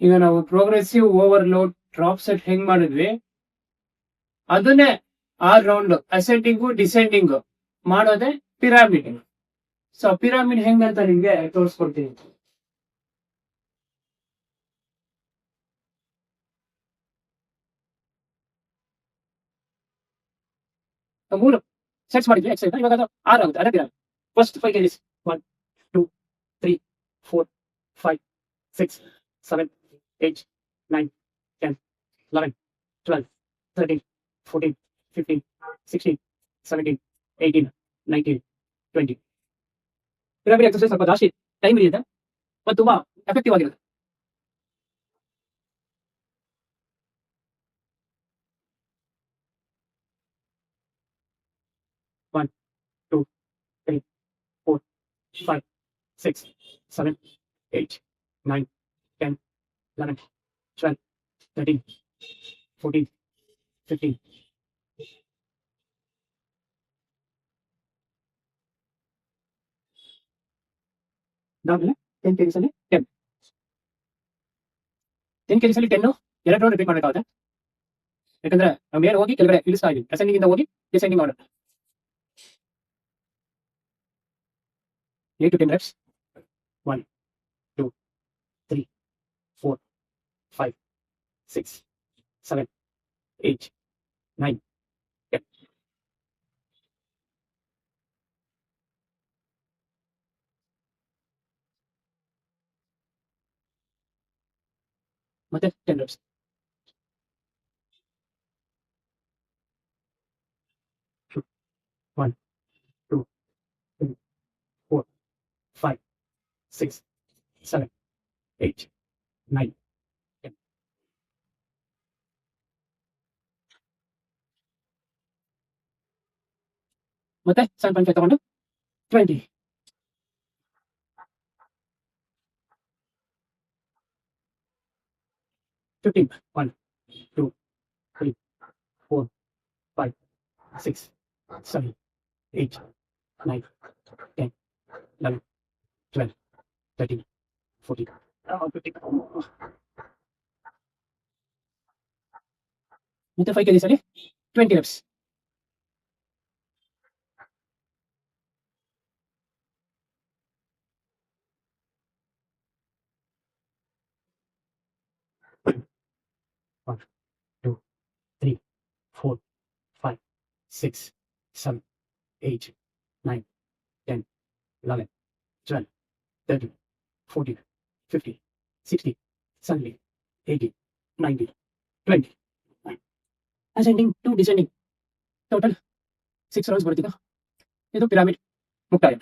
ಈಗ ನಾವು progressive overload drop set ಹೆಂಗ್ ಮಾಡಿದ್ವಿ ಅದನ್ನೇ 6 ರೌಂಡ್ ಅಸೆಂಡಿಂಗು ಡಿಸೆಂಡಿಂಗು ಮಾಡೋದೇ ಪಿರಾಮಿಡ್. ಸೊ ಪಿರಾಮಿಡ್ ಹೆಂಗಂತ ನಿಮ್ಗೆ ತೋರಿಸ್ಕೊಡ್ತೀನಿ. ಮೂರು ಸೆಟ್ಸ್ ಮಾಡಿದ್ವಿ ಎಕ್ಸೈಸ್, ಇವಾಗ ಅದು 6 ಆಗುತ್ತೆ. ಅದೇ pyramid. First 5 kgs 1 2 3 4 5 6 7 8 9 10 11 12 13 14 15 16 17 18 19 20. Pyramid exercise ಸ್ವಲ್ಪ ಜಾಸ್ತಿ ಟೈಮ್ ಹಿಡಿಯುತ್ತೆ ಮತ್ತು ತುಂಬಾ ಎಫೆಕ್ಟಿವ್ ಆಗಿರುತ್ತೆ. One two three four five six seven eight nine ten eleven twelve thirteen fourteen fifteen. ಅದಾದ್ಮೇಲೆ 10 kgs ಅಲ್ಲಿ 10 kgs ಅಲ್ಲಿ 10 2 ರೌಂಡ್ ರಿಪೀಟ್ ಮಾಡಬೇಕಾಗುತ್ತೆ. ಯಾಕಂದ್ರೆ ನಾವು ಮೇಲೆ ಹೋಗಿ ಕೆಳಗಡೆ ಇಳಿಸ್ತಾ ಇದೀವಿ, ಅಸೆಂಡಿಂಗ್ ಇಂದ ಹೋಗಿ ಡಿಸೆಂಡಿಂಗ್ ಆರ್ಡರ್. 8 to 10 reps. 1 2 3 4 5 6 7 8 9 10. ಮತ್ತೆ 10 reps. 1 2 3 4 5 6 7 8 9 10. ಮತ್ತೆ 7.5 ತಗೊಂಡು 20. 15. 1 2 3 4 5 6 7 8 9 10 11 12 13 14 15. ಮತ್ತೆ 5 kgs ಅಲ್ಲಿ 20 reps. 1 2 3 4 5 6 7 8 9 10 11 12 13 14 15 16 17 18 19 20. Ascending to descending total 6 rounds ಬರುತ್ತಿದ್ದು ಇದು ಪಿರಾಮಿಡ್ ಮುಕ್ತಾಯ.